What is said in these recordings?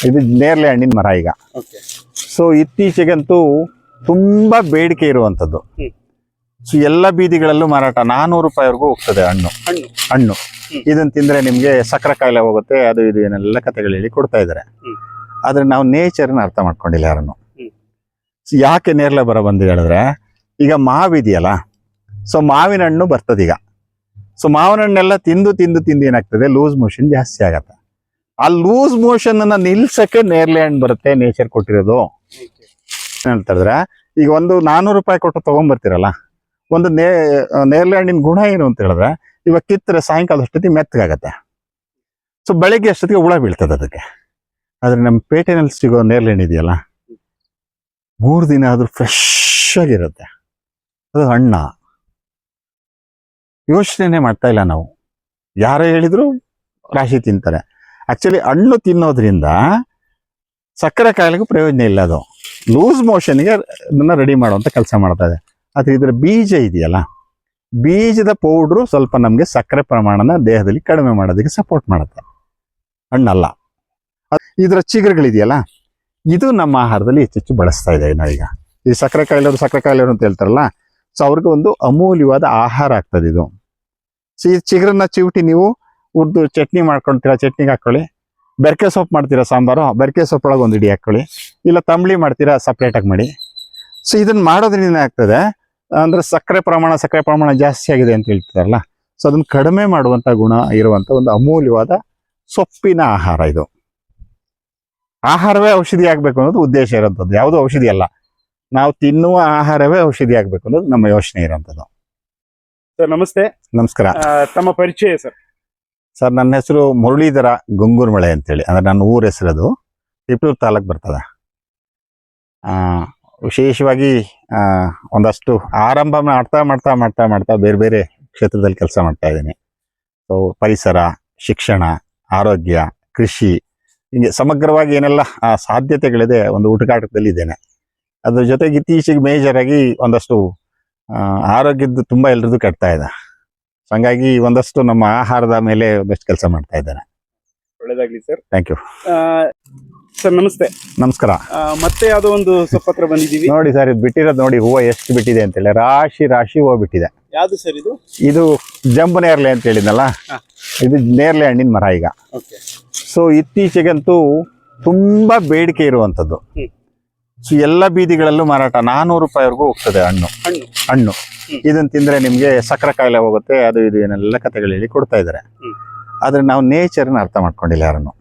ಇದು ನೇರಳೆ ಹಣ್ಣಿನ ಮರ ಈಗ. ಸೊ ಇತ್ತೀಚೆಗಂತೂ ತುಂಬಾ ಬೇಡಿಕೆ ಇರುವಂತದ್ದು. ಸೊ ಎಲ್ಲ ಬೀದಿಗಳಲ್ಲೂ ಮಾರಾಟ 400 ರೂಪಾಯಿವರೆಗೂ ಹೋಗ್ತದೆ ಹಣ್ಣು. ಇದನ್ನ ತಿಂದ್ರೆ ನಿಮ್ಗೆ ಸಕ್ಕರೆ ಕಾಯಿಲೆ ಹೋಗುತ್ತೆ, ಅದು ಇದು ಏನೆಲ್ಲ ಕಥೆಗಳು ಹೇಳಿ ಕೊಡ್ತಾ ಇದಾರೆ. ಆದ್ರೆ ನಾವು ನೇಚರ್ನ ಅರ್ಥ ಮಾಡ್ಕೊಂಡಿಲ್ಲ ಯಾರನ್ನು. ಯಾಕೆ ನೇರಳೆ ಬರ ಬಂದಿದೆ ಹೇಳಿದ್ರೆ, ಈಗ ಮಾವಿದೆಯಲ್ಲ, ಸೊ ಮಾವಿನ ಹಣ್ಣು ಬರ್ತದೆ ಈಗ. ಸೊ ಮಾವಿನ ಹಣ್ಣೆಲ್ಲ ತಿಂದು ಏನಾಗ್ತದೆ, ಲೂಸ್ ಮೋಷನ್ ಜಾಸ್ತಿ ಆಗತ್ತೆ. ಆ ಲೂಸ್ ಮೋಷನ್ ಅನ್ನ ನಿಲ್ಸಕ್ಕೆ ನೇರಳೆ ಹಣ್ಣು ಬರುತ್ತೆ, ನೇಚರ್ ಕೊಟ್ಟಿರೋದು. ಹೇಳ್ತಾ ಇದ್ರೆ, ಈಗ ಒಂದು 400 ರೂಪಾಯಿ ಕೊಟ್ಟು ತಗೊಂಡ್ಬರ್ತೀರಲ್ಲ, ಒಂದು ನೇರಳೆ ಹಣ್ಣಿನ ಗುಣ ಏನು ಅಂತ ಹೇಳಿದ್ರೆ, ಇವಾಗ ಕಿತ್ತರೆ ಸಾಯಂಕಾಲ ಅಷ್ಟೊತ್ತಿಗೆ ಮೆತ್ತಗಾಗತ್ತೆ. ಸೊ ಬೆಳಗ್ಗೆ ಅಷ್ಟೊತ್ತಿಗೆ ಹುಳ ಬೀಳ್ತದೆ ಅದಕ್ಕೆ. ಆದ್ರೆ ನಮ್ಮ ಪೇಟೆನಲ್ಲಿ ಸಿಗೋ ನೇರಳೆ ಹಣ್ಣು ಇದೆಯಲ್ಲ, 3 ದಿನ ಆದ್ರೂ ಫ್ರೆಶ್ ಆಗಿರುತ್ತೆ. ಅದು ಹಣ್ಣ. ಯೋಚನೆ ಮಾಡ್ತಾ ಇಲ್ಲ ನಾವು. ಯಾರೋ ಹೇಳಿದ್ರು ರಾಶಿ ತಿಂತಾರೆ. ಆಕ್ಚುಲಿ ಹಣ್ಣು ತಿನ್ನೋದ್ರಿಂದ ಸಕ್ಕರೆ ಕಾಯಿಲೆಗೂ ಪ್ರಯೋಜನ ಇಲ್ಲ. ಅದು ಲೂಸ್ ಮೋಷನ್ಗೆ ಅದನ್ನ ರೆಡಿ ಮಾಡುವಂತ ಕೆಲಸ ಮಾಡ್ತಾ ಇದೆ. ಆದ್ರೆ ಇದ್ರ ಬೀಜ ಇದೆಯಲ್ಲ, ಬೀಜದ ಪೌಡ್ರು ಸ್ವಲ್ಪ ನಮ್ಗೆ ಸಕ್ಕರೆ ಪ್ರಮಾಣನ ದೇಹದಲ್ಲಿ ಕಡಿಮೆ ಮಾಡೋದಕ್ಕೆ ಸಪೋರ್ಟ್ ಮಾಡುತ್ತೆ. ಹಣ್ಣಲ್ಲ. ಇದರ ಚಿಗುರುಗಳಿದೆಯಲ್ಲ, ಇದು ನಮ್ಮ ಆಹಾರದಲ್ಲಿ ಹೆಚ್ಚೆಚ್ಚು ಬಳಸ್ತಾ ಇದ್ದೇವೆ ನಾವೀಗ. ಈ ಸಕ್ಕರೆ ಕಾಯಿಲೆಯವರು ಅಂತ ಹೇಳ್ತಾರಲ್ಲ, ಸೊ ಅವ್ರಿಗೆ ಒಂದು ಅಮೂಲ್ಯವಾದ ಆಹಾರ ಆಗ್ತದೆ ಇದು. ಸೊ ಈ ಚಿಗುರನ್ನ ಚಿವುಟಿ ನೀವು ಉರ್ದು ಚಟ್ನಿ ಮಾಡ್ಕೊಳ್ತೀರಾ, ಚಟ್ನಿಗೆ ಹಾಕೊಳ್ಳಿ. ಬೆರಕೆ ಸೊಪ್ಪು ಮಾಡ್ತೀರಾ ಸಾಂಬಾರು, ಬೆರಕೆ ಸೊಪ್ಪೊಳಗೆ ಒಂದು ಇಡಿ ಹಾಕೊಳ್ಳಿ. ಇಲ್ಲ ತಂಬಳಿ ಮಾಡ್ತೀರಾ, ಸಪ್ರೇಟಾಗಿ ಮಾಡಿ. ಸೊ ಇದನ್ನ ಮಾಡೋದ್ರಿಂದ ಏನಾಗ್ತದೆ ಅಂದ್ರೆ ಸಕ್ಕರೆ ಪ್ರಮಾಣ ಜಾಸ್ತಿ ಆಗಿದೆ ಅಂತ ಹೇಳ್ತಾರಲ್ಲ, ಸೊ ಅದನ್ನ ಕಡಿಮೆ ಮಾಡುವಂತ ಗುಣ ಇರುವಂತ ಒಂದು ಅಮೂಲ್ಯವಾದ ಸೊಪ್ಪಿನ ಆಹಾರ ಇದು. ಆಹಾರವೇ ಔಷಧಿ ಆಗ್ಬೇಕು ಅನ್ನೋದು ಉದ್ದೇಶ ಇರೋಂಥದ್ದು, ಯಾವುದೋ ಔಷಧಿ ಅಲ್ಲ. ನಾವು ತಿನ್ನುವ ಆಹಾರವೇ ಔಷಧಿ ಆಗ್ಬೇಕು ಅನ್ನೋದು ನಮ್ಮ ಯೋಚನೆ ಇರೋಂಥದ್ದು. ಸರ್ ನಮಸ್ತೆ. ನಮಸ್ಕಾರ. ತಮ್ಮ ಪರಿಚಯ ಸರ್? ಸರ್ ನನ್ನ ಹೆಸರು ಮುರಳೀಧರ ಗುಂಗೂರ್ಮಳೆ ಅಂತೇಳಿ, ಅಂದ್ರೆ ನನ್ನ ಊರ ಹೆಸರದು ತಿಪ್ಟೂರು ತಾಲೂಕು ಬರ್ತದೆ. ವಿಶೇಷವಾಗಿ ಒಂದಷ್ಟು ಆರಂಭ ಮಾಡ್ತಾ ಬೇರೆ ಬೇರೆ ಕ್ಷೇತ್ರದಲ್ಲಿ ಕೆಲಸ ಮಾಡ್ತಾ ಇದ್ದೀನಿ. ಸೊ ಪರಿಸರ, ಶಿಕ್ಷಣ, ಆರೋಗ್ಯ, ಕೃಷಿ, ಹಿಂಗೆ ಸಮಗ್ರವಾಗಿ ಏನೆಲ್ಲ ಸಾಧ್ಯತೆಗಳಿದೆ ಒಂದು ಹುಡುಕಾಟದಲ್ಲಿ ಇದ್ದೇನೆ. ಅದ್ರ ಜೊತೆಗೆ ಇತ್ತೀಚೆಗೆ ಮೇಜರ್ ಆಗಿ ಒಂದಷ್ಟು ಆರೋಗ್ಯದ್ದು ತುಂಬಾ ಎಲ್ರದ್ದು ಕೆಡ್ತಾ ಇದೆ. ಹಂಗಾಗಿ ಒಂದಷ್ಟು ನಮ್ಮ ಆಹಾರದ ಮೇಲೆ ಒಂದಷ್ಟು ಕೆಲಸ ಮಾಡ್ತಾ ಇದ್ದೇನೆ. ಒಳ್ಳೇದಾಗ್ಲಿ ಸರ್. Thank you sir. ನಮಸ್ತೆ. ನಮಸ್ಕಾರ. ಮತ್ತೆ ಯಾವುದೋ ಒಂದು ಸೊಪ್ಪತ್ರ ಬಂದಿದ್ದೀವಿ ನೋಡಿ ಸರ್, ಇದು ಬಿಟ್ಟಿರೋದು ನೋಡಿ, ಹೂವು ಎಷ್ಟು ಬಿಟ್ಟಿದೆ ಅಂತೇಳಿ, ರಾಶಿ ಹೂವು ಬಿಟ್ಟಿದೆ. ಯಾವ್ದು ಸರ್ ಇದು? ಇದು ಜಂಬು ನೇರಳೆ ಅಂತ ಹೇಳಿದ್ನಲ್ಲ, ಇದು ನೇರಳೆ ಹಣ್ಣಿನ ಮರ ಈಗ. ಸೊ ಇತ್ತೀಚೆಗಂತೂ ತುಂಬಾ ಬೇಡಿಕೆ ಇರುವಂತದ್ದು. ಸೊ ಎಲ್ಲ ಬೀದಿಗಳಲ್ಲೂ ಮಾರಾಟ 400 ರೂಪಾಯಿವರೆಗೂ ಹೋಗ್ತದೆ ಹಣ್ಣು. ಇದನ್ನ ತಿಂದ್ರೆ ನಿಮ್ಗೆ ಸಕ್ಕರೆ ಕಾಯಿಲೆ ಹೋಗುತ್ತೆ, ಅದು ಇದು ಏನೆಲ್ಲ ಕಥೆಗಳು ಹೇಳಿ ಕೊಡ್ತಾ ಇದಾರೆ. ಆದ್ರೆ ನಾವು ನೇಚರ್ನ ಅರ್ಥ ಮಾಡ್ಕೊಂಡಿಲ್ಲ ಯಾರನ್ನು.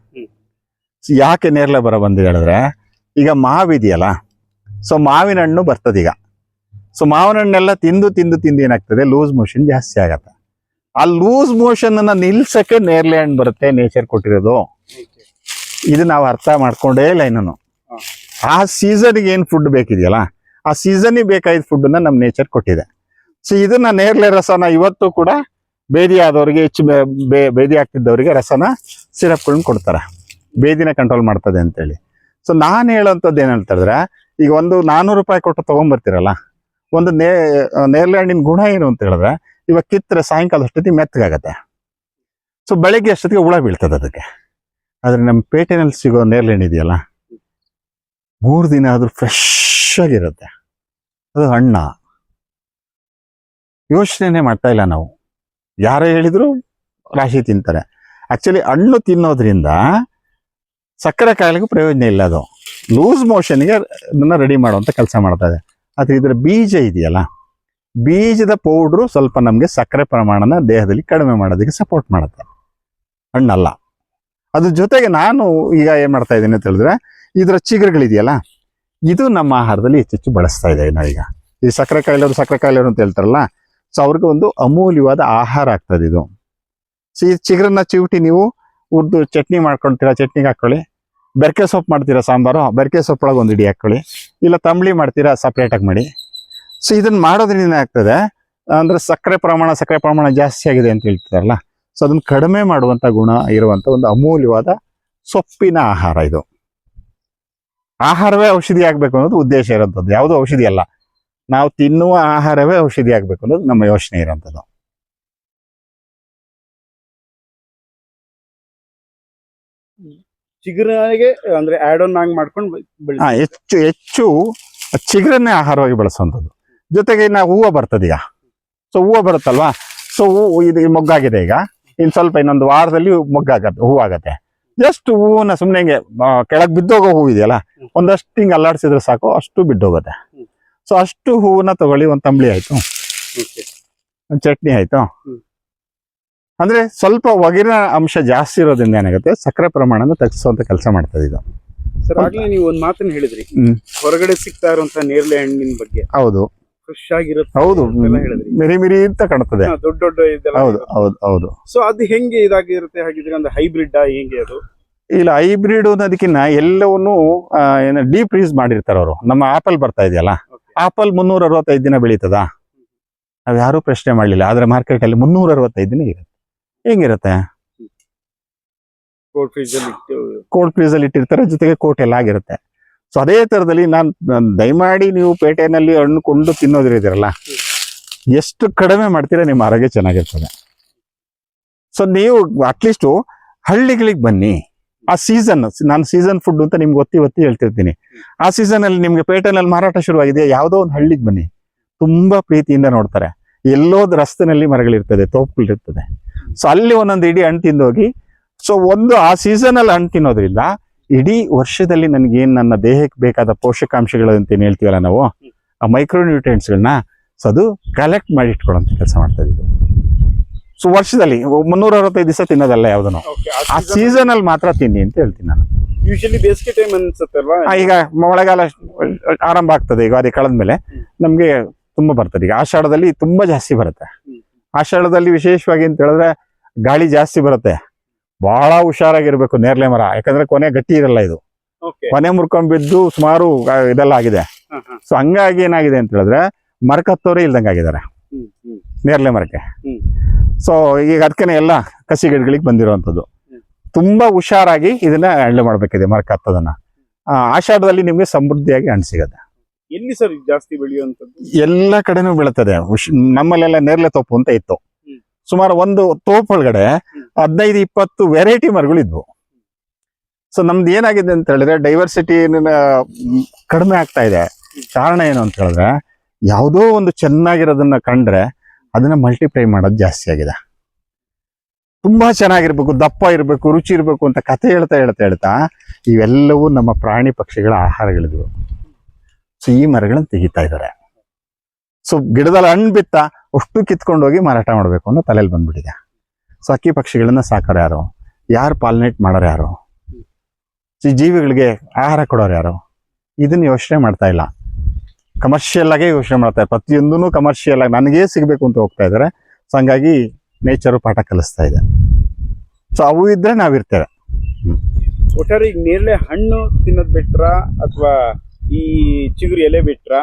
ಯಾಕೆ ನೇರಳೆ ಬರ ಬಂದಿದೆ ಹೇಳಿದ್ರೆ, ಈಗ ಮಾವಿದೆಯಲ್ಲ, ಸೊ ಮಾವಿನ ಹಣ್ಣು ಬರ್ತದೆ ಈಗ. ಸೊ ಮಾವಿನ ಹಣ್ಣೆಲ್ಲ ತಿಂದು ಏನಾಗ್ತದೆ, ಲೂಸ್ ಮೋಷನ್ ಜಾಸ್ತಿ ಆಗತ್ತೆ. ಆ ಲೂಸ್ ಮೋಷನ್ ಅನ್ನ ನಿಲ್ಸಕ್ಕೆ ನೇರಳೆ ಹಣ್ಣು ಬರುತ್ತೆ, ನೇಚರ್ ಕೊಟ್ಟಿರೋದು. ಇದು ನಾವು ಅರ್ಥ ಮಾಡ್ಕೊಂಡೇ ಇಲ್ಲ ಇನ್ನೂ. ಆ ಸೀಸನ್ಗೆ ಏನ್ ಫುಡ್ ಬೇಕಿದೆಯಲ್ಲ, ಆ ಸೀಸನ್ಗೆ ಬೇಕಾದ ಫುಡ್ ನ ನಮ್ ನೇಚರ್ ಕೊಟ್ಟಿದೆ. ಸೊ ಇದನ್ನ ನೇರಳೆ ರಸನ ಇವತ್ತು ಕೂಡ ಬೇದಿ ಆದವ್ರಿಗೆ, ಹೆಚ್ಚು ಬೇದಿ ಆಗ್ತಿದ್ದವರಿಗೆ ರಸನ ಸಿರಪ್ಗಳನ್ನ ಕೊಡ್ತಾರೆ, ಬೇದಿನ ಕಂಟ್ರೋಲ್ ಮಾಡ್ತದೆ ಅಂತೇಳಿ. ಸೊ ನಾನು ಹೇಳೋಂಥದ್ದು ಏನ್ ಹೇಳ್ತಾ ಇದ್ರೆ, ಈಗ ಒಂದು 400 ರೂಪಾಯಿ ಕೊಟ್ಟು ತಗೊಂಡ್ಬರ್ತೀರಲ್ಲ, ಒಂದು ನೇರಳೆ ಹಣ್ಣಿನ ಗುಣ ಏನು ಅಂತ ಹೇಳಿದ್ರೆ, ಇವಾಗ ಕಿತ್ತರೆ ಸಾಯಂಕಾಲ ಅಷ್ಟೊತ್ತಿಗೆ ಮೆತ್ತಗಾಗತ್ತೆ. ಸೊ ಬೆಳಗ್ಗೆ ಅಷ್ಟೊತ್ತಿಗೆ ಹುಳ ಬೀಳ್ತದೆ ಅದಕ್ಕೆ. ಆದ್ರೆ ನಮ್ಮ ಪೇಟೆನಲ್ಲಿ ಸಿಗೋ ನೇರಳೆ ಹಣ್ಣು ಇದೆಯಲ್ಲ, 3 ದಿನ ಆದ್ರೂ ಫ್ರೆಶ್ ಆಗಿರುತ್ತೆ. ಅದು ಹಣ್ಣ. ಯೋಚನೆ ಮಾಡ್ತಾ ಇಲ್ಲ ನಾವು. ಯಾರೋ ಹೇಳಿದ್ರು ರಾಶಿ ತಿಂತಾರೆ. ಆಕ್ಚುಲಿ ಹಣ್ಣು ತಿನ್ನೋದ್ರಿಂದ ಸಕ್ಕರೆ ಕಾಯಿಲೆಗೂ ಪ್ರಯೋಜನ ಇಲ್ಲ. ಅದು ಲೂಸ್ ಮೋಷನ್ಗೆ ಅದನ್ನ ರೆಡಿ ಮಾಡುವಂತ ಕೆಲಸ ಮಾಡ್ತಾ ಇದೆ. ಆದ್ರೆ ಇದರ ಬೀಜ ಇದೆಯಲ್ಲ, ಬೀಜದ ಪೌಡ್ರು ಸ್ವಲ್ಪ ನಮ್ಗೆ ಸಕ್ಕರೆ ಪ್ರಮಾಣನ ದೇಹದಲ್ಲಿ ಕಡಿಮೆ ಮಾಡೋದಕ್ಕೆ ಸಪೋರ್ಟ್ ಮಾಡುತ್ತೆ. ಹಣ್ಣಲ್ಲ. ಅದ್ರ ಜೊತೆಗೆ ನಾನು ಈಗ ಏನ್ ಮಾಡ್ತಾ ಇದ್ದೀನಿ ಅಂತ ಹೇಳಿದ್ರೆ, ಇದರ ಚಿಗುರುಗಳಿದೆಯಲ್ಲ, ಇದು ನಮ್ಮ ಆಹಾರದಲ್ಲಿ ಹೆಚ್ಚೆಚ್ಚು ಬಳಸ್ತಾ ಇದ್ದೇವೆ ನಾವೀಗ. ಈ ಸಕ್ಕರೆ ಕಾಯಿಲೆಯವರು ಅಂತ ಹೇಳ್ತಾರಲ್ಲ, ಸೊ ಅವ್ರಿಗೆ ಒಂದು ಅಮೂಲ್ಯವಾದ ಆಹಾರ ಆಗ್ತದೆ ಇದು. ಸೊ ಈ ಚಿಗುರನ್ನ ಚಿವುಟಿ ನೀವು ಉರ್ದು ಚಟ್ನಿ ಮಾಡ್ಕೊಳ್ತೀರಾ, ಚಟ್ನಿಗೆ ಹಾಕೊಳ್ಳಿ. ಬೆರಕೆ ಸೊಪ್ಪು ಮಾಡ್ತೀರಾ ಸಾಂಬಾರು, ಬೆರಕೆ ಸೊಪ್ಪೊಳಗೆ ಒಂದು ಇಡಿ ಹಾಕೊಳ್ಳಿ. ಇಲ್ಲ ತಂಬಳಿ ಮಾಡ್ತೀರಾ, ಸಪ್ರೇಟಾಗಿ ಮಾಡಿ. ಸೊ ಇದನ್ನ ಮಾಡೋದ್ರಿಂದ ಏನಾಗ್ತದೆ ಅಂದ್ರೆ ಸಕ್ಕರೆ ಪ್ರಮಾಣ ಜಾಸ್ತಿ ಆಗಿದೆ ಅಂತ ಹೇಳ್ತಾರಲ್ಲ, ಸೊ ಅದನ್ನ ಕಡಿಮೆ ಮಾಡುವಂತ ಗುಣ ಇರುವಂತ ಒಂದು ಅಮೂಲ್ಯವಾದ ಸೊಪ್ಪಿನ ಆಹಾರ ಇದು. ಆಹಾರವೇ ಔಷಧಿ ಆಗ್ಬೇಕು ಅನ್ನೋದು ಉದ್ದೇಶ ಇರೋಂಥದ್ದು, ಯಾವುದೋ ಔಷಧಿ ಅಲ್ಲ. ನಾವು ತಿನ್ನುವ ಆಹಾರವೇ ಔಷಧಿ ಆಗ್ಬೇಕು ಅನ್ನೋದು ನಮ್ಮ ಯೋಚನೆ ಇರೋಂಥದ್ದು. ಚಿಗುರಿಗೆ ಅಂದ್ರೆ ಆಡ್ ಆನ್ ಆಗಿ ಮಾಡ್ಕೊಂಡು ಬೆಳೆಸಿ. ಹೆಚ್ಚು ಹೆಚ್ಚು ಚಿಗುರನ್ನೇ ಆಹಾರವಾಗಿ ಬಳಸುವಂಥದ್ದು. ಜೊತೆಗೆ ನಾವು ಹೂವು ಬರ್ತದೆ ಈಗ. ಸೊ ಹೂವು ಬರುತ್ತಲ್ವಾ, ಸೊ ಹೂವು ಇದು ಮೊಗ್ಗಾಗಿದೆ ಈಗ, ಇನ್ನು ಸ್ವಲ್ಪ ಇನ್ನೊಂದು ವಾರದಲ್ಲಿ ಮೊಗ್ಗಾಗತ್ತೆ, ಹೂವಾಗತ್ತೆ. ಜಸ್ಟ್ ಹೂವನ್ನ ಸುಮ್ಮನೆ ಹಿಂಗೆ ಕೆಳಗೆ ಬಿದ್ದೋಗೋ ಹೂವು ಇದೆಯಲ್ಲ, ಒಂದಷ್ಟು ಹಿಂಗೆ ಅಲ್ಲಾಡಿಸಿದ್ರೆ ಸಾಕು, ಅಷ್ಟು ಬಿದ್ದೋಗುತ್ತೆ. ಸೊ ಅಷ್ಟು ಹೂವನ್ನ ತಗೊಳ್ಳಿ, ಒಂದು ತಂಬಳಿ ಆಯ್ತು, ಒಂದು ಚಟ್ನಿ ಆಯ್ತು. ಅಂದ್ರೆ ಸ್ವಲ್ಪ ಒಗಿರಿನ ಅಂಶ ಜಾಸ್ತಿ ಇರೋದ್ರಿಂದ ಏನಾಗುತ್ತೆ, ಸಕ್ಕರೆ ಪ್ರಮಾಣನ ತಗ್ಗಿಸುವಂತ ಕೆಲಸ ಮಾಡ್ತದೆ ಇದು. ಸರ್ ಆಗ್ಲೇ ನೀವು ಒಂದ್ ಮಾತನ್ನ ಹೇಳಿದ್ರಿ, ಹೊರಗಡೆ ಸಿಗ್ತಾ ಇರುವಂತ ನೇರಳೆ ಹಣ್ಣಿನ ಬಗ್ಗೆ. ಹೌದು, ಫ್ರೆಶ್ ಆಗಿರುತ್ತೆ. ಹೌದು, ಹೇಳಿದ್ರಿ, ಮಿರಿ ಮಿರಿ ಅಂತ ಕಾಣ್ತದೆ. ದೊಡ್ಡ ದೊಡ್ಡ ಇದೆಲ್ಲ. ಹೌದು ಹೌದು ಹೌದು. ಸೊ ಅದು ಹೆಂಗೆ ಇದಾಗಿರುತ್ತೆ ಹಾಗಿದ್ರೆ, ಅಂದ್ರೆ ಹೈಬ್ರಿಡ್ ಹೆಂಗೆ ಅದು? ಇಲ್ಲ, ಹೈಬ್ರಿಡ್ ಅನ್ನೋದಕ್ಕಿಂತ ಎಲ್ಲವನ್ನೂ ಏನು ಡೀಪ್ ಫ್ರೀಸ್ ಮಾಡಿರ್ತಾರೆ ಅವರು. ನಮ್ಮ ಆಪಲ್ ಬರ್ತಾ ಇದೆಯಲ್ಲ, ಆಪಲ್ 365 ದಿನ ಬೆಳೀತದ? ನಾವ್ ಯಾರು ಪ್ರಶ್ನೆ ಮಾಡ್ಲಿಲ್ಲ. ಆದ್ರೆ ಮಾರ್ಕೆಟ್ ಅಲ್ಲಿ 365 ದಿನ ಇರುತ್ತೆ. ಹೆಂಗಿರುತ್ತೆ? ಕೋಲ್ಡ್ ಫ್ರೀಸ್ ಅಲ್ಲಿ ಇಟ್ಟಿರ್ತಾರೆ, ಜೊತೆಗೆ ಕೋಟ್ ಎಲ್ಲ ಆಗಿರುತ್ತೆ. ಸೊ ಅದೇ ತರದಲ್ಲಿ ನಾನು ದಯಮಾಡಿ ನೀವು ಪೇಟೆನಲ್ಲಿ ಹಣ್ಣು ಕೊಂಡು ತಿನ್ನೋದಿರಲ್ಲ, ಎಷ್ಟು ಕಡಿಮೆ ಮಾಡ್ತೀರಾ ನಿಮ್ಮ ಆರೋಗ್ಯ ಚೆನ್ನಾಗಿರ್ತದೆ. ಸೊ ನೀವು ಅಟ್ಲೀಸ್ಟ್ ಹಳ್ಳಿಗಳಿಗೆ ಬನ್ನಿ. ಆ ಸೀಸನ್, ನಾನು ಸೀಸನ್ ಫುಡ್ ಅಂತ ನಿಮ್ಗೆ ಒತ್ತಿ ಹೇಳ್ತಿರ್ತೀನಿ. ಆ ಸೀಸನ್ ಅಲ್ಲಿ ನಿಮ್ಗೆ ಪೇಟೆನಲ್ಲಿ ಮಾರಾಟ ಶುರುವಾಗಿದೆ, ಯಾವುದೋ ಒಂದು ಹಳ್ಳಿಗೆ ಬನ್ನಿ, ತುಂಬಾ ಪ್ರೀತಿಯಿಂದ ನೋಡ್ತಾರೆ. ಎಲ್ಲೋದ್ ರಸ್ತೆನಲ್ಲಿ ಮರಗಳಿರ್ತದೆ, ತೋಪುಗಳಿರ್ತದೆ. ಸೊ ಅಲ್ಲಿ ಒಂದೊಂದು ಇಡೀ ಹಣ್ಣು ತಿಂದೋಗಿ, ಸೊ ಆ ಸೀಸನ್ ಅಲ್ಲಿ ಹಣ್ಣು ತಿನ್ನೋದ್ರಿಂದ ಇಡೀ ವರ್ಷದಲ್ಲಿ ನನಗೇನ್ ನನ್ನ ದೇಹಕ್ಕೆ ಬೇಕಾದ ಪೋಷಕಾಂಶಗಳು ಅಂತ ಏನ್ ಹೇಳ್ತೀವಲ್ಲ ನಾವು, ಆ ಮೈಕ್ರೋ ನ್ಯೂಟ್ರಿಯೆಂಟ್ಸ್ಗಳನ್ನ ಸೊ ಅದು ಕಲೆಕ್ಟ್ ಮಾಡಿ ಇಟ್ಕೊಳ್ಳೋಂಥ ಕೆಲಸ ಮಾಡ್ತಾ ಇದ್ದು. ಸೊ ವರ್ಷದಲ್ಲಿ 365 ದಿವಸ ತಿನ್ನೋದಲ್ಲ ಯಾವ್ದನ್ನು, ಆ ಸೀಸನ್ ಅಲ್ಲಿ ಮಾತ್ರ ತಿನ್ನಿ ಅಂತ ಹೇಳ್ತೀನಿ ನಾನು. ಯೂಶಲಿ ಬೇಸಿಗೆ ಟೈಮ್ ಅನ್ಸುತ್ತೆ ಅಲ್ವಾ? ಈಗ ಮಳೆಗಾಲ ಆರಂಭ ಆಗ್ತದೆ, ಈಗ ಅದೇ ಕಳೆದ್ಮೇಲೆ ನಮ್ಗೆ ತುಂಬಾ ಬರ್ತದೆ. ಈಗ ಆಷಾಢದಲ್ಲಿ ತುಂಬಾ ಜಾಸ್ತಿ ಬರುತ್ತೆ. ಆಷಾಢದಲ್ಲಿ ವಿಶೇಷವಾಗಿ ಅಂತ ಹೇಳಿದ್ರೆ ಗಾಳಿ ಜಾಸ್ತಿ ಬರುತ್ತೆ. ಬಹಳ ಹುಷಾರಾಗಿರ್ಬೇಕು ನೇರಳೆ ಮರ, ಯಾಕಂದ್ರೆ ಕೊನೆ ಗಟ್ಟಿ ಇರಲ್ಲ ಇದು. ಕೊನೆ ಮುರ್ಕೊಂಡ್ ಬಿದ್ದು ಸುಮಾರು ಇದೆಲ್ಲ ಆಗಿದೆ. ಸೊ ಹಂಗಾಗಿ ಏನಾಗಿದೆ ಅಂತ ಹೇಳಿದ್ರೆ ಮರಕ್ಕೆ ಹತ್ತೋರೆ ಇಲ್ದಂಗೆ ಆಗಿದ್ದಾರೆ ನೇರಳೆ ಮರಕ್ಕೆ. ಸೊ ಈಗ ಅದಕ್ಕೆ ಎಲ್ಲ ಕಸಿ ಗಿಡಗಳಿಗೆ ಬಂದಿರುವಂತದ್ದು. ತುಂಬಾ ಹುಷಾರಾಗಿ ಇದನ್ನ ಹ್ಯಾಂಡಲ್ ಮಾಡ್ಬೇಕಿದೆ ಮರಕ್ಕೆ ಹತ್ತೋದನ್ನ. ಆಷಾಢದಲ್ಲಿ ನಿಮ್ಗೆ ಸಮೃದ್ಧಿಯಾಗಿ ಹಣ್ಣು ಸಿಗುತ್ತೆ. ಎಲ್ಲಿ ಸರ್ ಜಾಸ್ತಿ ಬೆಳೆಯುವಂತದ್ದು? ಎಲ್ಲ ಕಡೆನೂ ಬೆಳೀತದೆ. ನಮ್ಮಲ್ಲೆಲ್ಲ ನೇರಳೆ ತೋಪು ಅಂತ ಇತ್ತು. ಸುಮಾರು ಒಂದು ತೋಪ್ ಒಳಗಡೆ 15-20 ವೆರೈಟಿ ಮರಗಳು ಇದ್ವು. ಸೊ ನಮ್ದು ಏನಾಗಿದೆ ಅಂತ ಹೇಳಿದ್ರೆ ಡೈವರ್ಸಿಟಿ ಕಡಿಮೆ ಆಗ್ತಾ ಇದೆ. ಕಾರಣ ಏನು ಅಂತ ಹೇಳಿದ್ರೆ ಯಾವುದೋ ಒಂದು ಚೆನ್ನಾಗಿರೋದನ್ನ ಕಂಡ್ರೆ ಅದನ್ನ ಮಲ್ಟಿಪ್ಲೈ ಮಾಡೋದು ಜಾಸ್ತಿ ಆಗಿದೆ. ತುಂಬಾ ಚೆನ್ನಾಗಿರ್ಬೇಕು, ದಪ್ಪ ಇರ್ಬೇಕು, ರುಚಿ ಇರ್ಬೇಕು ಅಂತ ಕಥೆ ಹೇಳ್ತಾ ಇವೆಲ್ಲವೂ ನಮ್ಮ ಪ್ರಾಣಿ ಪಕ್ಷಿಗಳ ಆಹಾರಗಳಿದ್ವು. ಸೊ ಈ ಮರಗಳನ್ನ ತೆಗಿತಾ ಇದ್ದಾರೆ. ಸೊ ಗಿಡದಲ್ಲಿ ಹಣ್ಣು ಬಿತ್ತ ಅಷ್ಟು ಕಿತ್ಕೊಂಡೋಗಿ ಮಾರಾಟ ಮಾಡ್ಬೇಕು ಅನ್ನೋ ತಲೆಯಲ್ಲಿ ಬಂದ್ಬಿಟ್ಟಿದೆ. ಸೊ ಅಕ್ಕಿ ಪಕ್ಷಿಗಳನ್ನ ಸಾಕೋರು ಯಾರು ಪಾಲಿನೇಟ್ ಮಾಡೋರು ಯಾರು, ಈ ಜೀವಿಗಳಿಗೆ ಆಹಾರ ಕೊಡೋರು ಯಾರು, ಇದನ್ನ ಯೋಚನೆ ಮಾಡ್ತಾ ಇಲ್ಲ. ಕಮರ್ಷಿಯಲ್ ಆಗೇ ಯೋಚನೆ ಮಾಡ್ತಾರೆ. ಪ್ರತಿಯೊಂದೂ ಕಮರ್ಷಿಯಲ್ ಆಗಿ ನನಗೇ ಸಿಗ್ಬೇಕು ಅಂತ ಹೋಗ್ತಾ ಇದ್ದಾರೆ. ಸೊ ಹಂಗಾಗಿ ನೇಚರು ಪಾಠ ಕಲಿಸ್ತಾ ಇದೆ. ಸೊ ಅವು ಇದ್ರೆ ನಾವಿರ್ತೇವೆ. ಒಟ್ಟಾರೆ ಈಗ ನೇರಳೆ ಹಣ್ಣು ತಿನ್ನೋದ್ ಬಿಟ್ರ ಅಥವಾ ಈ ಚಿಗುರು ಎಲೆ ಬಿಟ್ರ?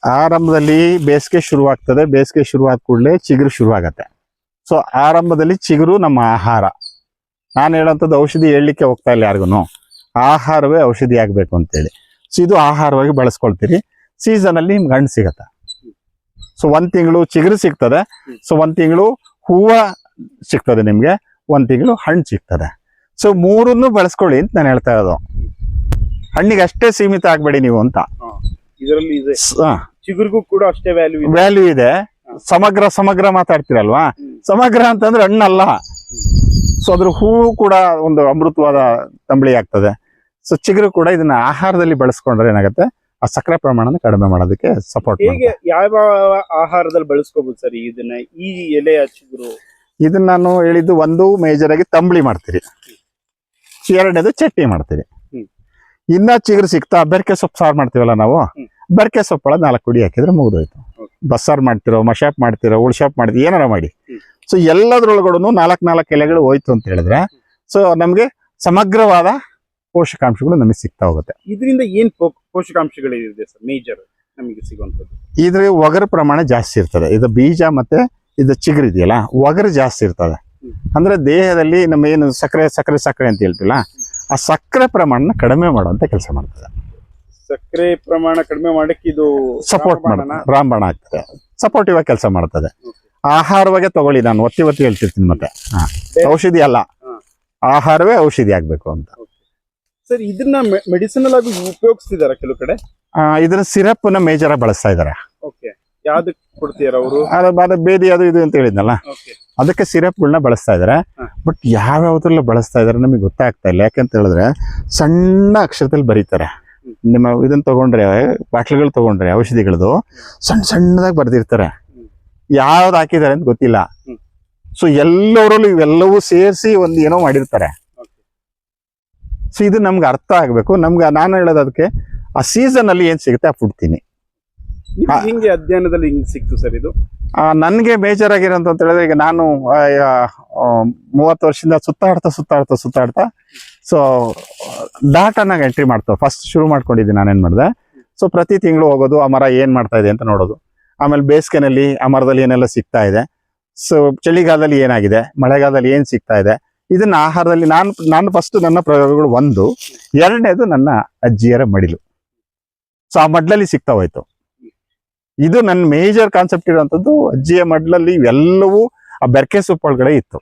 ಆರಂಭದಲ್ಲಿ ಬೇಸಿಗೆ ಶುರುವಾಗ್ತದೆ. ಬೇಸಿಗೆ ಶುರುವಾದ ಕೂಡಲೇ ಚಿಗುರು ಶುರುವಾಗತ್ತೆ. ಸೊ ಆರಂಭದಲ್ಲಿ ಚಿಗುರು ನಮ್ಮ ಆಹಾರ. ನಾನು ಹೇಳೋಂಥದ್ದು ಔಷಧಿ ಹೇಳಲಿಕ್ಕೆ ಹೋಗ್ತಾ ಇಲ್ಲ ಯಾರಿಗೂ. ಆಹಾರವೇ ಔಷಧಿ ಆಗ್ಬೇಕು ಅಂತೇಳಿ. ಸೊ ಇದು ಆಹಾರವಾಗಿ ಬಳಸ್ಕೊಳ್ತೀರಿ. ಸೀಸನ್ ಅಲ್ಲಿ ನಿಮ್ಗೆ ಹಣ್ಣು ಸಿಗತ್ತೆ. ಸೊ 1 ತಿಂಗಳು ಚಿಗುರು ಸಿಗ್ತದೆ. ಸೊ 1 ತಿಂಗಳು ಹೂವ ಸಿಗ್ತದೆ ನಿಮ್ಗೆ, 1 ತಿಂಗಳು ಹಣ್ಣು ಸಿಗ್ತದೆ. ಸೊ 3 ಬಳಸ್ಕೊಳ್ಳಿ ಅಂತ ನಾನು ಹೇಳ್ತಾ ಇರೋದು. ಹಣ್ಣಿಗೆ ಅಷ್ಟೇ ಸೀಮಿತ ಆಗ್ಬೇಡಿ ನೀವು ಅಂತ. ಇದರಲ್ಲಿ ಇದೆ ಚಿಗುರಿಗೂ ಕೂಡ ಅಷ್ಟೇ ವ್ಯಾಲ್ಯೂ ಇದೆ. ಸಮಗ್ರ ಮಾತಾಡ್ತಿರಲ್ವಾ, ಸಮಗ್ರ ಅಂತಂದ್ರೆ ಹಣ್ಣಲ್ಲ. ಸೊ ಅದ್ರ ಹೂವು ಕೂಡ ಒಂದು ಅಮೃತವಾದ ತಂಬಳಿ ಆಗ್ತದೆ. ಸೊ ಚಿಗುರು ಕೂಡ ಇದನ್ನ ಆಹಾರದಲ್ಲಿ ಬಳಸ್ಕೊಂಡ್ರೆ ಏನಾಗುತ್ತೆ, ಆ ಸಕ್ಕರೆ ಪ್ರಮಾಣನ ಕಡಿಮೆ ಮಾಡೋದಕ್ಕೆ ಸಪೋರ್ಟ್. ಹೇಗೆ ಯಾವ ಆಹಾರದಲ್ಲಿ ಬಳಸ್ಕೋಬಹುದು ಸರ್ ಇದನ್ನ, ಈ ಎಲೆಯ ಚಿಗುರು? ಇದನ್ನ ನಾನು ಹೇಳಿದ್ದು, ಒಂದು ಮೇಜರ್ ಆಗಿ ತಂಬಳಿ ಮಾಡ್ತೀರಿ, ಎರಡನೇದು ಚಟ್ನಿ ಮಾಡ್ತೀರಿ. ಇನ್ನ ಚಿಗುರು ಸಿಗ್ತಾ ಬೆರಕೆ ಸೊಪ್ಪು ಸಾರು ಮಾಡ್ತೀವಲ್ಲ ನಾವು, ಬೆರಕೆ ಸೊಪ್ಪಳ 4 ಕುಡಿ ಹಾಕಿದ್ರೆ ಮುಗಿದೋಯ್ತು. ಬಸ್ಸಾರು ಮಾಡ್ತಿರೋ, ಮಶಾಪ್ ಮಾಡ್ತಿರೋ, ಉಳ್ಶಾಪ್ ಮಾಡ್ತೀವಿ, ಏನಾರ ಮಾಡಿ. ಸೊ ಎಲ್ಲದ್ರೊಳಗಡೆ 4 ಎಲೆಗಳು ಹೋಯ್ತು ಅಂತ ಹೇಳಿದ್ರೆ ಸೊ ನಮ್ಗೆ ಸಮಗ್ರವಾದ ಪೋಷಕಾಂಶಗಳು ನಮಗೆ ಸಿಗ್ತಾ ಹೋಗುತ್ತೆ. ಇದರಿಂದ ಏನ್ ಪೋಷಕಾಂಶಗಳಿದೆ ಸರ್ ಮೇಜರ್ ನಮಗೆ ಸಿಗುವಂತದ್ದು? ಇದ್ರ ಒಗರು ಪ್ರಮಾಣ ಜಾಸ್ತಿ ಇರ್ತದೆ. ಇದು ಬೀಜ ಮತ್ತೆ ಇದು ಚಿಗುರು ಇದೆಯಲ್ಲ, ಒಗರು ಜಾಸ್ತಿ ಇರ್ತದೆ. ಅಂದ್ರೆ ದೇಹದಲ್ಲಿ ನಮ್ಮ ಏನು ಸಕ್ಕರೆ ಅಂತ ಹೇಳ್ತಿಲ್ಲ, ಆ ಸಕ್ಕರೆ ಪ್ರಮಾಣ ಕಡಿಮೆ ಮಾಡುವಂತ ಕೆಲಸ ಮಾಡ್ತದೆ. ಸಕ್ಕರೆ ಪ್ರಮಾಣ ಕಡಿಮೆ ಮಾಡಕ್ಕೆ ಇದು ಸಪೋರ್ಟ್ ರಾಮಬಾಣ ಆಗ್ತದೆ, ಸಪೋರ್ಟಿವ್ ಆಗಿ ಕೆಲಸ ಮಾಡ್ತದೆ. ಆಹಾರವಾಗಿ ತಗೊಳ್ಳಿ, ನಾನು ಒತ್ತಿ ಹೇಳ್ತಿರ್ತೀನಿ. ಮತ್ತೆ ಔಷಧಿ ಅಲ್ಲ, ಆಹಾರವೇ ಔಷಧಿ ಆಗ್ಬೇಕು ಅಂತ. ಸರ್ ಇದನ್ನ ಮೆಡಿಸಿನಲ್ ಆಗಿ ಉಪಯೋಗಿಸ್ತಿದಾರ ಕೆಲವು ಕಡೆ. ಇದನ್ನ ಸಿರಪ್ ನ ಮೇಜರ್ ಆಗಿ ಬಳಸ್ತಾ ಇದಾರೆ. ಓಕೆ, ಯಾವ್ದಕ್ ಕೊಡ್ತೀರ ಅವರು? ಅದು ಬೇದಿ ಅದು ಇದು ಅಂತ ಹೇಳಿದ್ನಲ್ಲ, ಓಕೆ, ಅದಕ್ಕೆ ಸಿರಪ್ಗಳನ್ನ ಬಳಸ್ತಾ ಇದಾರೆ. ಬಟ್ ಯಾವ್ಯಾವ್ದ್ರಲ್ಲ ಬಳಸ್ತಾ ಇದಾರೆ ನಮಗೆ ಗೊತ್ತಾಗ್ತಾ ಇಲ್ಲ. ಯಾಕಂತ ಹೇಳಿದ್ರೆ ಸಣ್ಣ ಅಕ್ಷರದಲ್ಲಿ ಬರೀತಾರೆ. ನಿಮ್ಮ ಇದನ್ನ ತಗೊಂಡ್ರೆ, ಬಾಟ್ಲ್ಗಳು ತಗೊಂಡ್ರೆ ಔಷಧಿಗಳದು ಸಣ್ಣ ಸಣ್ಣದಾಗಿ ಬರ್ದಿರ್ತಾರೆ. ಯಾವ್ದು ಹಾಕಿದ್ದಾರೆ ಅಂತ ಗೊತ್ತಿಲ್ಲ. ಸೊ ಎಲ್ಲರಲ್ಲೂ ಇವೆಲ್ಲವೂ ಸೇರಿಸಿ ಒಂದು ಏನೋ ಮಾಡಿರ್ತಾರೆ. ಸೊ ಇದು ನಮ್ಗೆ ಅರ್ಥ ಆಗ್ಬೇಕು. ನಮ್ಗೆ ನಾನು ಹೇಳೋದು ಅದಕ್ಕೆ ಆ ಸೀಸನ್ ಅಲ್ಲಿ ಏನ್ ಸಿಗುತ್ತೆ ಆ ಫುಡ್ತೀನಿ. ಹಿಂಗೆ ಅಧ್ಯಯನದಲ್ಲಿ ಹಿಂಗ್ ಸಿಕ್ತು ಸರ್ ಇದು? ನನ್ಗೆ ಮೇಜರ್ ಆಗಿರೋಂತ ಅಂತ ಹೇಳಿದ್ರೆ, ಈಗ ನಾನು 30 ವರ್ಷದಿಂದ ಸುತ್ತಾಡ್ತಾ ಸೊ ಡಾಟಾನಾಗ ಎಂಟ್ರಿ ಮಾಡ್ತೇವೆ. ಫಸ್ಟ್ ಶುರು ಮಾಡ್ಕೊಂಡಿದ್ದೀನಿ. ನಾನೇನ್ ಮಾಡಿದೆ, ಸೊ ಪ್ರತಿ ತಿಂಗಳು ಹೋಗೋದು, ಆ ಮರ ಏನ್ ಮಾಡ್ತಾ ಇದೆ ಅಂತ ನೋಡೋದು. ಆಮೇಲೆ ಬೇಸಿಗೆನಲ್ಲಿ ಆ ಮರದಲ್ಲಿ ಏನೆಲ್ಲ ಸಿಗ್ತಾ ಇದೆ, ಸೊ ಚಳಿಗಾಲದಲ್ಲಿ ಏನಾಗಿದೆ, ಮಳೆಗಾಲದಲ್ಲಿ ಏನ್ ಸಿಗ್ತಾ ಇದೆ, ಇದನ್ನ ಆಹಾರದಲ್ಲಿ ನಾನು ಫಸ್ಟ್ ನನ್ನ ಪ್ರಯೋಗಗಳು ಒಂದು. ಎರಡನೇದು ನನ್ನ ಅಜ್ಜಿಯರ ಮಡಿಲು. ಸೊ ಆ ಮಡ್ಲಲ್ಲಿ ಸಿಗ್ತಾ ಹೋಯ್ತು. ಇದು ನನ್ನ ಮೇಜರ್ ಕಾನ್ಸೆಪ್ಟ್ ಇರುವಂತದ್ದು. ಅಜ್ಜಿಯ ಮಡ್ಲಲ್ಲಿ ಇವೆಲ್ಲವೂ ಆ ಬೆರ್ಕೆ ಸೊಪ್ಪು ಒಳಗಡೆ ಇತ್ತು.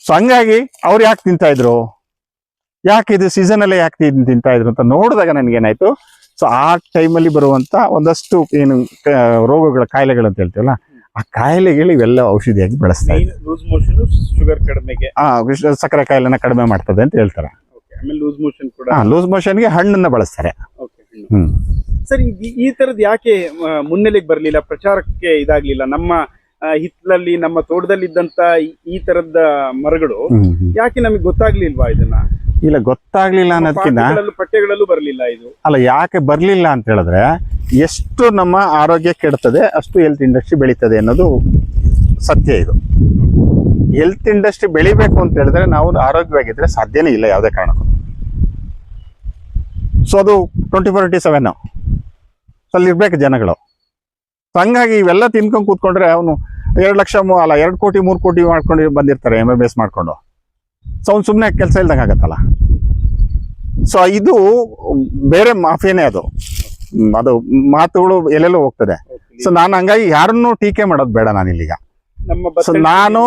ಸೊ ಹಂಗಾಗಿ ಅವ್ರು ಯಾಕೆ ತಿಂತಾ ಇದ್ರು, ಯಾಕೆ ಇದು ಸೀಸನ್ ಅಲ್ಲೇ ಯಾಕೆ ತಿಂತಾ ಇದ್ರು ಅಂತ ನೋಡಿದಾಗ ನನ್ಗೇನಾಯ್ತು, ಸೊ ಆ ಟೈಮಲ್ಲಿ ಬರುವಂತ ಒಂದಷ್ಟು ಏನು ರೋಗಗಳ ಕಾಯಿಲೆಗಳು ಅಂತ ಹೇಳ್ತೀವಲ್ಲ, ಆ ಕಾಯಿಲೆಗಳು ಇವೆಲ್ಲ ಔಷಧಿಯಾಗಿ ಬಳಸ್ತಾ ಇದ್ದಾರೆ. ಲೂಸ್ ಮೋಷನ್, ಶುಗರ್ ಕಡಿಮೆಗೆ, ಸಕ್ಕರೆ ಕಾಯಿಲೆನ ಕಡಿಮೆ ಮಾಡ್ತದೆ ಅಂತ ಹೇಳ್ತಾರೆ. ಆಮೇಲೆ ಲೂಸ್ ಮೋಷನ್ ಕೂಡ, ಲೂಸ್ ಮೋಷನ್ಗೆ ಹಣ್ಣನ್ನ ಬಳಸ್ತಾರೆ. ಸರ್ ಈ ತರದ್ ಯಾಕೆ ಮುನ್ನೆಲೆಗೆ ಬರ್ಲಿಲ್ಲ, ಪ್ರಚಾರಕ್ಕೆ ಇದಾಗ್ಲಿಲ್ಲ? ನಮ್ಮ ಹಿತ್ತಲಲ್ಲಿ, ನಮ್ಮ ತೋಟದಲ್ಲಿ ಇದ್ದಂತ ಈ ತರದ ಮರಗಳು ಯಾಕೆ ನಮಗೆ ಗೊತ್ತಾಗ್ಲಿಲ್ವಾ? ಇದನ್ನ ಇಲ್ಲ, ಗೊತ್ತಾಗ್ಲಿಲ್ಲ ಅನ್ನೋದಕ್ಕಿಂತ ಪಠ್ಯಗಳಲ್ಲೂ ಬರ್ಲಿಲ್ಲ ಇದು. ಅಲ್ಲ, ಯಾಕೆ ಬರ್ಲಿಲ್ಲ ಅಂತ ಹೇಳಿದ್ರೆ, ಎಷ್ಟು ನಮ್ಮ ಆರೋಗ್ಯ ಕೆಡ್ತದೆ ಅಷ್ಟು ಹೆಲ್ತ್ ಇಂಡಸ್ಟ್ರಿ ಬೆಳೀತದೆ ಅನ್ನೋದು ಸತ್ಯ. ಇದು ಹೆಲ್ತ್ ಇಂಡಸ್ಟ್ರಿ ಬೆಳಿಬೇಕು ಅಂತ ಹೇಳಿದ್ರೆ ನಾವು ಆರೋಗ್ಯವಾಗಿದ್ರೆ ಸಾಧ್ಯನೇ ಇಲ್ಲ ಯಾವುದೇ ಕಾರಣಕ್ಕೂ. ಸೊ ಅದು 24/7 ಅಲ್ಲಿ ಇರ್ಬೇಕು ಜನಗಳು. ಹಂಗಾಗಿ ಇವೆಲ್ಲ ತಿನ್ಕೊಂಡು ಕೂತ್ಕೊಂಡ್ರೆ ಅವನು 2 ಲಕ್ಷ ಅಲ್ಲ 2 ಕೋಟಿ 3 ಕೋಟಿ ಮಾಡ್ಕೊಂಡು ಬಂದಿರ್ತಾರೆ MBBS ಮಾಡ್ಕೊಂಡು. ಸೊ ಅವ್ನು ಸುಮ್ಮನೆ ಕೆಲಸ ಇಲ್ದಂಗೆ ಆಗತ್ತಲ್ಲ. ಸೊ ಇದು ಬೇರೆ ಮಾಫಿಯಾನೇ. ಅದು ಮಾತುಗಳು ಎಲ್ಲೆಲ್ಲೋ ಹೋಗ್ತದೆ. ಸೊ ನಾನು ಹಂಗಾಗಿ ಯಾರನ್ನೂ ಟೀಕೆ ಮಾಡೋದು ಬೇಡ ನಾನಿಲ್ಲೀಗ. ಸೊ ನಾನು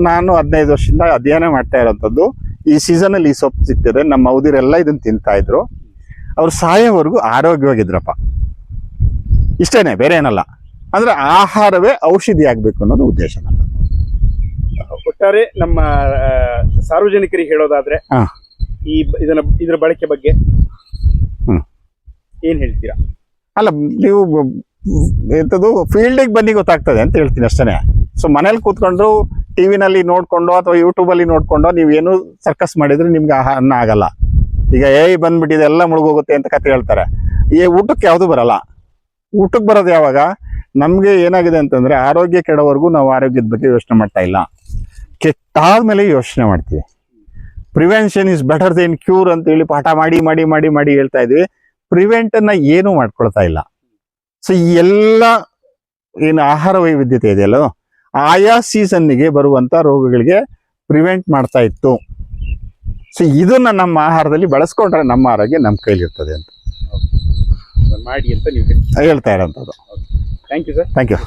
15 ವರ್ಷದಿಂದ ಅಧ್ಯಯನ ಮಾಡ್ತಾ ಇರೋಂಥದ್ದು, ಈ ಸೀಸನ್ ಅಲ್ಲಿ ಈ ಸೊಪ್ಪು ಸಿಗ್ತದೆ, ನಮ್ಮ ಮೌದಿರೆಲ್ಲ ಇದನ್ನ ತಿಂತಾ ಇದ್ರು, ಅವ್ರು ಸಾಯೋವರೆಗೂ ಆರೋಗ್ಯವಾಗಿದ್ರಪ್ಪ. ಇಷ್ಟೇನೆ, ಬೇರೆ ಏನಲ್ಲ. ಅಂದ್ರೆ ಆಹಾರವೇ ಔಷಧಿ ಆಗ್ಬೇಕು ಅನ್ನೋದು ಉದ್ದೇಶ ನನ್ನ. ಒಟ್ಟಾರೆ ನಮ್ಮ ಸಾರ್ವಜನಿಕರಿಗೆ ಹೇಳೋದಾದ್ರೆ ಇದರ ಬಳಕೆ ಬಗ್ಗೆ ಏನ್ ಹೇಳ್ತೀರಾ? ಅಲ್ಲ, ನೀವು ಎಂತದ್ದು ಫೀಲ್ಡಿಗೆ ಬನ್ನಿ ಗೊತ್ತಾಗ್ತದೆ ಅಂತ ಹೇಳ್ತೀನಿ ಅಷ್ಟೇ. ಸೊ ಮನೇಲಿ ಕೂತ್ಕೊಂಡು ಟಿವಿನಲ್ಲಿ ನೋಡ್ಕೊಂಡು ಅಥವಾ ಯೂಟ್ಯೂಬ್ ಅಲ್ಲಿ ನೋಡ್ಕೊಂಡು ನೀವೇನು ಸರ್ಕಸ್ ಮಾಡಿದ್ರೆ ನಿಮ್ಗೆ ಅನ್ನ ಆಗಲ್ಲ. ಈಗ ಬಂದ್ಬಿಟ್ಟಿದೆ ಎಲ್ಲ ಮುಳುಗೋಗುತ್ತೆ ಅಂತ ಕತೆ ಹೇಳ್ತಾರೆ. ಊಟಕ್ಕೆ ಯಾವುದು ಬರಲ್ಲ. ಊಟಕ್ಕೆ ಬರೋದು ಯಾವಾಗ? ನಮ್ಗೆ ಏನಾಗಿದೆ ಅಂತಂದ್ರೆ, ಆರೋಗ್ಯ ಕೆಡೋವರೆಗೂ ನಾವು ಆರೋಗ್ಯದ ಬಗ್ಗೆ ಯೋಚನೆ ಮಾಡ್ತಾ ಇಲ್ಲ, ಕೆಟ್ಟಾದ್ಮೇಲೆ ಯೋಚನೆ ಮಾಡ್ತೀವಿ. Prevention is better then cure ಅಂತ ಹೇಳಿ ಪಾಠ ಮಾಡಿ ಮಾಡಿ ಮಾಡಿ ಮಾಡಿ ಹೇಳ್ತಾ ಇದ್ವಿ. ಪ್ರಿವೆಂಟ್ ಅನ್ನ ಏನು ಮಾಡ್ಕೊಳ್ತಾ ಇಲ್ಲ. ಸೊ ಈ ಎಲ್ಲ ಏನು ಆಹಾರ ವೈವಿಧ್ಯತೆ ಇದೆಯಲ್ಲೋ, ಆಯಾ ಸೀಸನ್ನಿಗೆ ಬರುವಂತ ರೋಗಗಳಿಗೆ ಪ್ರಿವೆಂಟ್ ಮಾಡ್ತಾ ಇತ್ತು. ಸೊ ಇದನ್ನ ನಮ್ಮ ಆಹಾರದಲ್ಲಿ ಬಳಸ್ಕೊಂಡ್ರೆ ನಮ್ಮ ಆರೋಗ್ಯ ನಮ್ಮ ಕೈಲಿರ್ತದೆ ಅಂತ ಮಾಡಿ ಅಂತ ನೀವು ಹೇಳ್ತಾ ಇರೋಂಥದ್ದು. Thank you sir. Thank you.